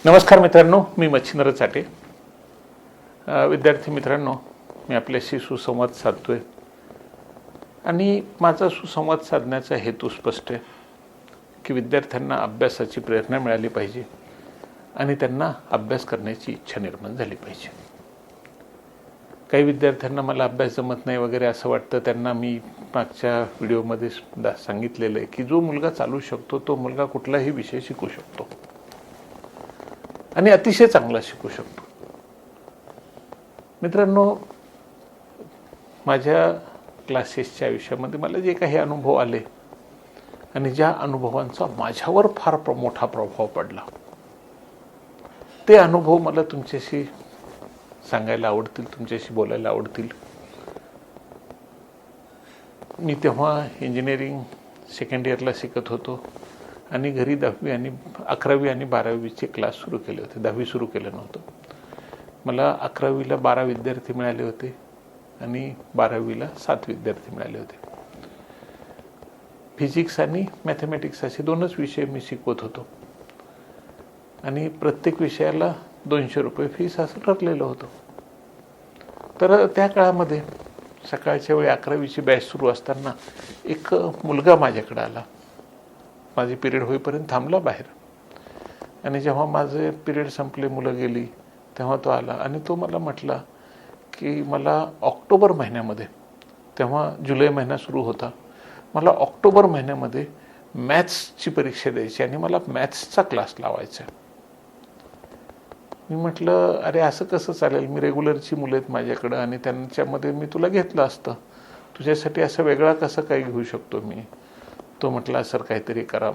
नमस्कार मित्रांनो, मी मच्छिंद्र चाटे. विद्यार्थी मित्रांनो, मी आपल्याशी सुसंवाद साधतोय आणि माझा सुसंवाद साधण्याचा हेतू स्पष्ट आहे की विद्यार्थ्यांना अभ्यासाची प्रेरणा मिळाली पाहिजे आणि त्यांना अभ्यास करण्याची इच्छा निर्माण झाली पाहिजे. काही विद्यार्थ्यांना मला अभ्यास जमत नाही वगैरे असं वाटतं. त्यांना मी मागच्या व्हिडिओमध्ये सांगितलेलं आहे की जो मुलगा चालू शकतो तो मुलगा कुठलाही विषय शिकू शकतो आणि अतिशय चांगला शिकू शकतो. मित्रांनो, माझ्या क्लासेसच्या आयुष्यामध्ये मला जे काही अनुभव आले आणि ज्या अनुभवांचा माझ्यावर फार मोठा प्रभाव पडला, ते अनुभव मला तुमच्याशी सांगायला आवडतील, तुमच्याशी बोलायला आवडतील. मी तेव्हा इंजिनिअरिंग सेकंड इयरला शिकत होतो आणि घरी 11वी आणि 12वीचे क्लास सुरू केले होते. 10वी सुरू केलं नव्हतं. मला 11वीला 12 विद्यार्थी मिळाले होते आणि 12वीला 7 विद्यार्थी मिळाले होते. फिजिक्स आणि मॅथमॅटिक्स असे दोनच विषय मी शिकवत होतो आणि प्रत्येक विषयाला 200 रुपये फीस असं ठरलेलं होतं. तर त्या काळामध्ये सकाळच्या वेळी 11वीची बॅच सुरू असताना एक मुलगा माझ्याकडे आला. माझे पिरियड होईपर्यंत थांबला बाहेर आणि जेव्हा माझे पिरियड संपले, मुलं गेली, तेव्हा तो आला आणि तो मला म्हटला की मला ऑक्टोबर महिन्यामध्ये, तेव्हा जुलै महिना सुरू होता, मला ऑक्टोबर महिन्यामध्ये मॅथ्सची परीक्षा द्यायची आणि मला मॅथ्सचा क्लास लावायचा. मी म्हटलं, अरे असं कसं चालेल, मी रेग्युलरची मुलं आहेत माझ्याकडं आणि त्यांच्यामध्ये मी तुला घेतलं असतं, तुझ्यासाठी असं वेगळा कसं काय घेऊ शकतो मी. तो म्हटला, सर काहीतरी करा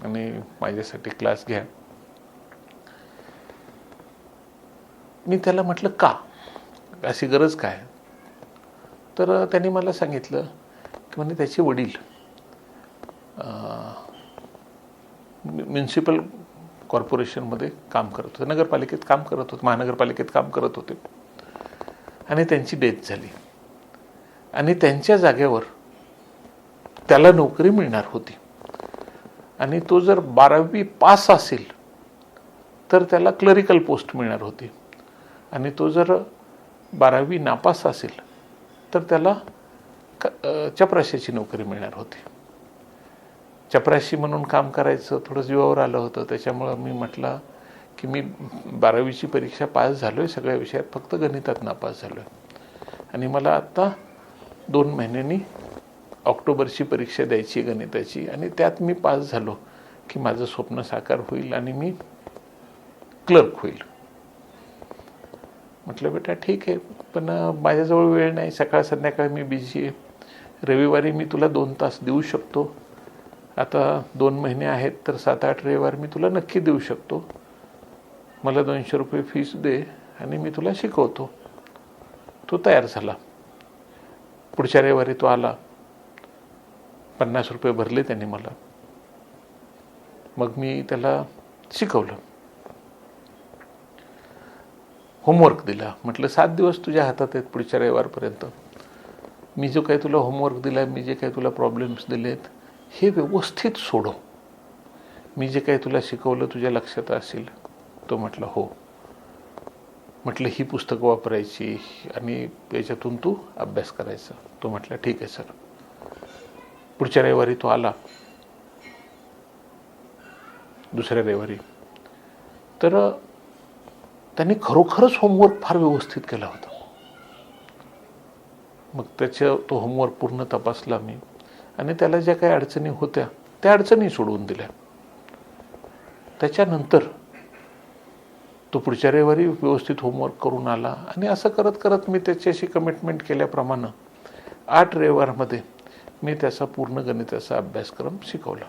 आणि माझ्यासाठी क्लास घ्या. मी त्याला म्हटलं, का, अशी गरज काय. तर त्यांनी मला सांगितलं की म्हणजे त्याचे वडील म्युन्सिपल कॉर्पोरेशनमध्ये काम करत होते, नगरपालिकेत काम करत होते, महानगरपालिकेत काम करत होते आणि त्यांची डेथ झाली आणि त्यांच्या जागेवर त्याला नोकरी मिळणार होती आणि तो जर 12वी पास असेल तर त्याला क्लरिकल पोस्ट मिळणार होती आणि तो जर 12वी नापास असेल तर त्याला चपराशीची नोकरी मिळणार होती. चपराशी म्हणून काम करायचं थोडं जीवावर आलं होतं. त्याच्यामुळं मी म्हटलं की मी 12वीची परीक्षा पास झालो आहे सगळ्या विषयात, फक्त गणितात नापास झालो आहे आणि मला आत्ता 2 महिन्यांनी ऑक्टोबरची परीक्षा द्यायची गणिताची आणि त्यात मी पास झालो की माझं स्वप्न साकार होईल आणि मी क्लर्क होईल. म्हटलं, बेटा ठीक आहे, पण माझ्याजवळ वेळ नाही, सकाळ संध्याकाळ मी बिझी आहे. रविवारी मी तुला 2 तास देऊ शकतो. आता 2 महिने आहेत तर 7-8 रविवार मी तुला नक्की देऊ शकतो. मला 200 रुपये फीस दे आणि मी तुला शिकवतो. तो तयार झाला. पुढच्या रविवारी तो आला. 50 रुपये भरले त्याने मला. मग मी त्याला शिकवलं, होमवर्क दिला. म्हटलं 7 दिवस तुझ्या हातात आहेत पुढच्या रविवारपर्यंत. मी जो काही तुला होमवर्क दिला, मी जे काही तुला प्रॉब्लेम्स दिलेत, हे व्यवस्थित सोडव. मी जे काही तुला शिकवलं तुझ्या लक्षात असेल. तो म्हटलं हो. म्हटलं ही पुस्तकं वापरायची आणि याच्यातून तू अभ्यास करायचा. तो म्हटला ठीक आहे सर. पुढच्या रविवारी तो आला, दुसऱ्या रविवारी. तर त्यांनी खरोखरच होमवर्क फार व्यवस्थित केला होता. मग तो होमवर्क पूर्ण तपासला मी आणि त्याला ज्या काही अडचणी होत्या त्या अडचणी सोडवून दिल्या. त्याच्यानंतर तो पुढच्या रविवारी व्यवस्थित होमवर्क करून आला आणि असं करत करत मी त्याच्याशी कमिटमेंट केल्याप्रमाणे 8 रविवारमध्ये मी त्याचा पूर्ण गणिताचा अभ्यासक्रम शिकवला.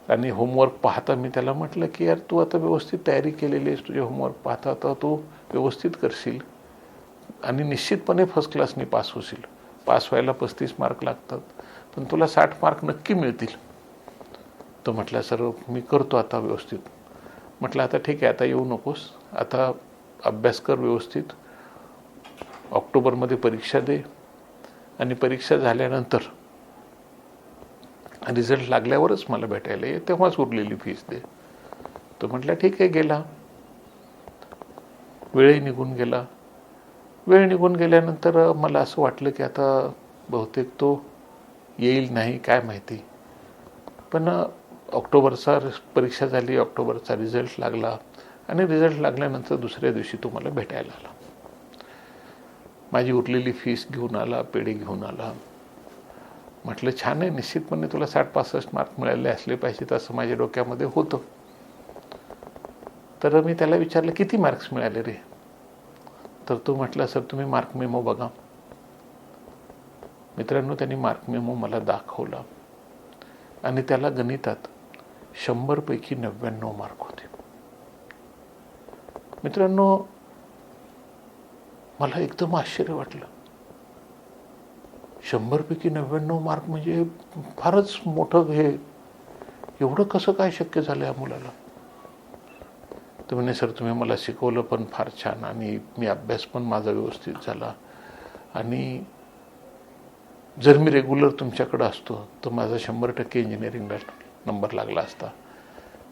आणि होमवर्क पाहता मी त्याला म्हटलं की यार तू आता व्यवस्थित तयारी केलेली आहेस, तुझे होमवर्क पाहता आता तू व्यवस्थित करशील आणि निश्चितपणे फर्स्ट क्लासनी पास होशील. पास व्हायला 35 मार्क लागतात, पण तुला 60 मार्क नक्की मिळतील. तो म्हटला सर मी करतो आता व्यवस्थित. म्हटलं आता ठीक आहे, आता येऊ नकोस, आता अभ्यास कर व्यवस्थित, ऑक्टोबरमध्ये परीक्षा दे आणि परीक्षा झाल्यानंतर रिझल्ट लागल्यावरच मला भेटायला ये, तेव्हाच उरलेली फीस दे. तो म्हटला ठीक आहे, गेला. वेळही निघून गेला. वेळ निघून गेल्यानंतर मला असं वाटलं की आता बहुतेक तो येईल नाही काय माहिती. पण ऑक्टोबरचा परीक्षा झाली, ऑक्टोबरचा रिझल्ट लागला आणि रिझल्ट लागल्यानंतर दुसऱ्या दिवशी तो मला भेटायला आला. माझी उरलेली फीस घेऊन आला, पेढे घेऊन आला. म्हटलं छान आहे, निश्चितपणे तुला 60-65 मार्क मिळाले असले पाहिजेत असं माझ्या डोक्यामध्ये होतं. तर मी त्याला विचारलं किती मार्क्स मिळाले रे? तर तो म्हटला सर तुम्ही मार्क मेमो बघा. मित्रांनो, त्यांनी मार्क मेमो मला दाखवला आणि त्याला गणितात 100 पैकी 99 मार्क होते. मित्रांनो, मला एकदम आश्चर्य वाटलं. 100 पैकी 99 मार्क म्हणजे फारच मोठं हे, एवढं कसं काय शक्य झालं या मुलाला? तर म्हणे सर तुम्ही मला शिकवलं पण फार छान आणि मी अभ्यास पण माझा व्यवस्थित झाला आणि जर मी रेग्युलर तुमच्याकडे असतो तर माझा 100% इंजिनिअरिंगला नंबर लागला असता.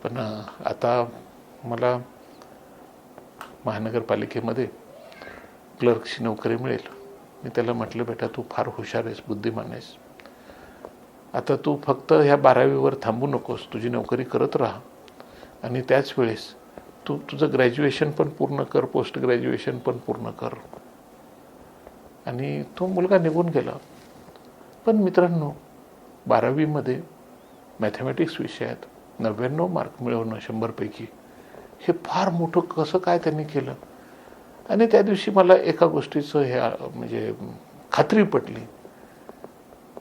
पण आता मला महानगरपालिकेमध्ये क्लर्कची नोकरी मिळेल. मी त्याला म्हटलं बेटा तू फार हुशार आहेस, बुद्धिमान आहेस, आता तू फक्त ह्या 12वीवर थांबू नकोस, तुझी नोकरी करत राहा आणि त्याच वेळेस तू तुझं ग्रॅज्युएशन पण पूर्ण कर, पोस्ट ग्रॅज्युएशन पण पूर्ण कर. आणि तो मुलगा निघून गेला. पण मित्रांनो, 12वीमध्ये मॅथमॅटिक्स विषयात 99 मार्क मिळवणं 100 पैकी हे फार मोठं कसं काय त्यांनी केलं. आणि त्या दिवशी मला एका गोष्टीचं हे म्हणजे खात्री पटली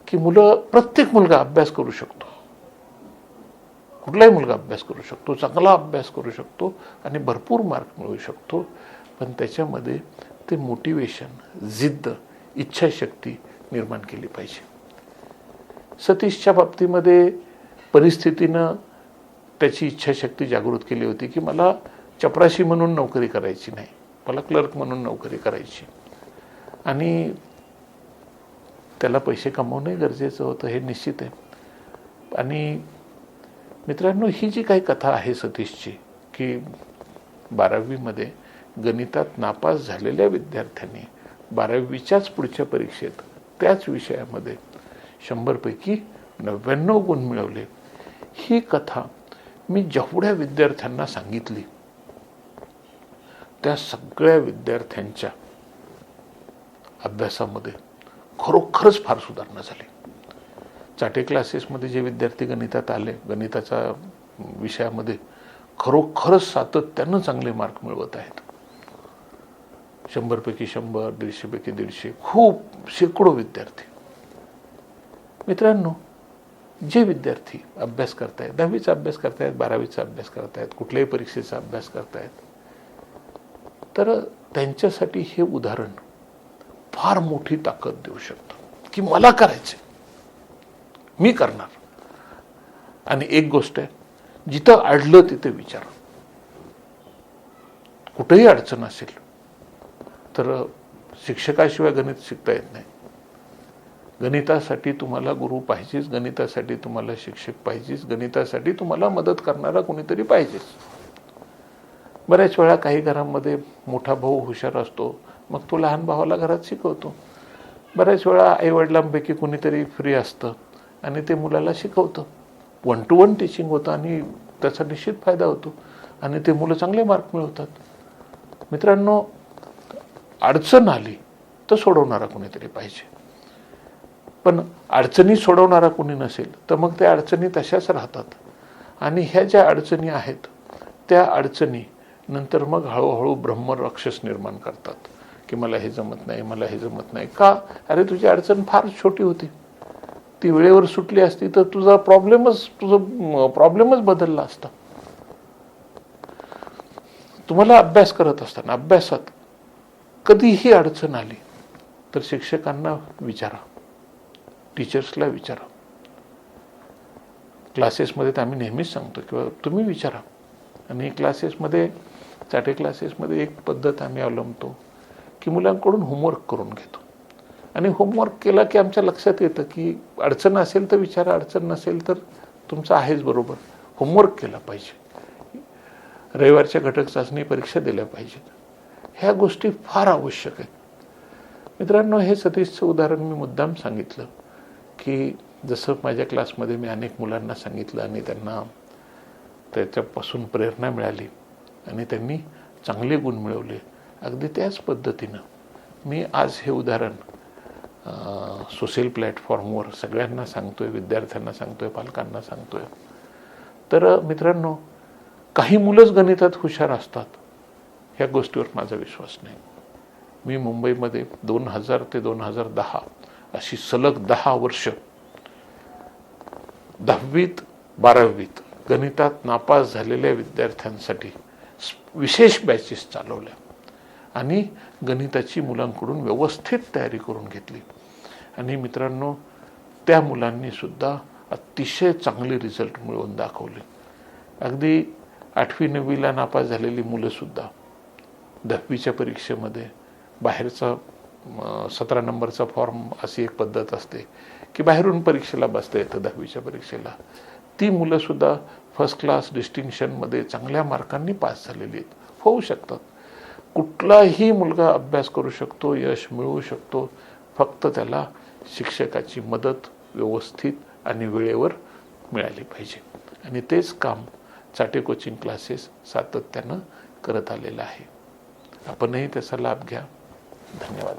की प्रत्येक मुलगा अभ्यास करू शकतो, कुठलाही मुलगा अभ्यास करू शकतो, चांगला अभ्यास करू शकतो आणि भरपूर मार्क मिळवू शकतो. पण त्याच्यामध्ये ते मोटिवेशन, जिद्द, इच्छाशक्ती निर्माण केली पाहिजे. सतीशच्या बाबतीमध्ये परिस्थितीनं त्याची इच्छाशक्ती जागृत केली होती की मला चपराशी म्हणून नोकरी करायची नाही, मला क्लर्क म्हणून नोकरी करायची. आणि त्याला पैसे कमवणं गरजेचं होतं, हे निश्चित आहे. आणि मित्रांनो, ही जी काही कथा आहे सतीशची की 12वीमध्ये गणितात नापास झालेल्या विद्यार्थ्यांनी 12वीच्याच पुढच्या परीक्षेत त्याच विषयामध्ये 100 पैकी 99 गुण मिळवले, ही कथा मी जेवढ्या विद्यार्थ्यांना सांगितली त्या सगळ्या विद्यार्थ्यांच्या अभ्यासामध्ये खरोखरच फार सुधारणा झाली. चाटे क्लासेसमध्ये जे विद्यार्थी गणितात आले, गणिताच्या विषयामध्ये खरोखरच सातत्यानं चांगले मार्क मिळवत आहेत. 100 पैकी 100, 150 पैकी 150, खूप शेकडो विद्यार्थी. मित्रांनो, जे विद्यार्थी अभ्यास करतायत, 10वीचा अभ्यास करतायत, 12वीचा अभ्यास करतायत, कुठल्याही परीक्षेचा अभ्यास करतायत, तर त्यांच्यासाठी हे उदाहरण फार मोठी ताकद देऊ शकतं की मला करायचं, मी करणार. आणि एक गोष्ट आहे, जिथं अडलं तिथे विचारा. कुठेही अडचण असेल तर शिक्षकाशिवाय गणित शिकता येत नाही. गणितासाठी तुम्हाला गुरु पाहिजेच, गणितासाठी तुम्हाला शिक्षक पाहिजेच, गणितासाठी तुम्हाला मदत करणारा कोणीतरी पाहिजेच. बऱ्याच वेळा काही घरांमध्ये मोठा भाऊ हुशार असतो, मग तो लहान भावाला घरात शिकवतो. बऱ्याच वेळा आईवडिलांपैकी कोणीतरी फ्री असतं आणि ते मुलाला शिकवतं. 1-to-1 टीचिंग होतं आणि त्याचा निश्चित फायदा होतो आणि ते मुलं चांगले मार्क मिळवतात. मित्रांनो, अडचण आली तर सोडवणारा कोणीतरी पाहिजे. पण अडचणी सोडवणारा कोणी नसेल तर मग त्या अडचणी तशाच राहतात. आणि ह्या ज्या अडचणी आहेत त्या अडचणी नंतर मग हळूहळू ब्रह्मराक्षस निर्माण करतात की मला हे जमत नाही, मला हे जमत नाही. का? अरे तुझी अडचण फार छोटी होती, ती वेळेवर सुटली असती तर तुझा प्रॉब्लेमच बदलला असता. तुम्हाला अभ्यास करत असताना अभ्यासात कधीही अडचण आली तर शिक्षकांना विचारा, टीचर्सला विचारा. क्लासेसमध्ये तर आम्ही नेहमीच सांगतो किंवा तुम्ही विचारा. आणि क्लासेसमध्ये, चाटे क्लासेसमध्ये एक पद्धत आम्ही अवलंबतो की मुलांकडून होमवर्क करून घेतो. आणि होमवर्क केला की आमच्या लक्षात येतं की अडचण असेल तर विचारा, अडचण नसेल तर तुमचं आहेच बरोबर, होमवर्क केला पाहिजे. रविवारच्या घटक चाचणी परीक्षा दिल्या पाहिजेत. ह्या गोष्टी फार आवश्यक आहेत. मित्रांनो, हे सतीशचं उदाहरण मी मुद्दाम सांगितलं की जसं माझ्या क्लासमध्ये मी अनेक मुलांना सांगितलं आणि त्यांना त्याच्यापासून प्रेरणा मिळाली आणि त्यांनी चांगले गुण मिळवले, अगदी त्याच पद्धतीनं मी आज हे उदाहरण सोशल प्लॅटफॉर्मवर सगळ्यांना सांगतोय, विद्यार्थ्यांना सांगतोय, पालकांना सांगतोय. तर मित्रांनो, काही मुलंच गणितात हुशार असतात ह्या गोष्टीवर माझा विश्वास नाही. मी मुंबईमध्ये 2000 ते 2010 अशी सलग 10 वर्ष 10वीत 12वीत गणितात नापास झालेल्या विद्यार्थ्यांसाठी विशेष बॅचेस चालवल्या आणि गणिताची मुलांकडून व्यवस्थित तयारी करून घेतली. आणि मित्रांनो, त्या मुलांनी सुद्धा अतिशय चांगले रिझल्ट मिळवून दाखवले. अगदी 8वी 9वीला नापास झालेली मुलंसुद्धा 10वीच्या परीक्षेमध्ये बाहेरचा 17 नंबरचा फॉर्म अशी एक पद्धत असते की बाहेरून परीक्षेला बसता येतं 10वीच्या परीक्षेला. ती मुलंसुद्धा फर्स्ट क्लास डिस्टिंक्शनमध्ये चांगल्या मार्कांनी पास झालेली आहेत. होऊ शकतात. कुठलाही मुलगा अभ्यास करू शकतो, यश मिळवू शकतो. फक्त त्याला शिक्षकाची मदत व्यवस्थित आणि वेळेवर मिळाली पाहिजे. आणि तेच काम चाटे कोचिंग क्लासेस सातत्यानं करत आलेलं आहे. आपणही त्याचा लाभ घ्या. धन्यवाद.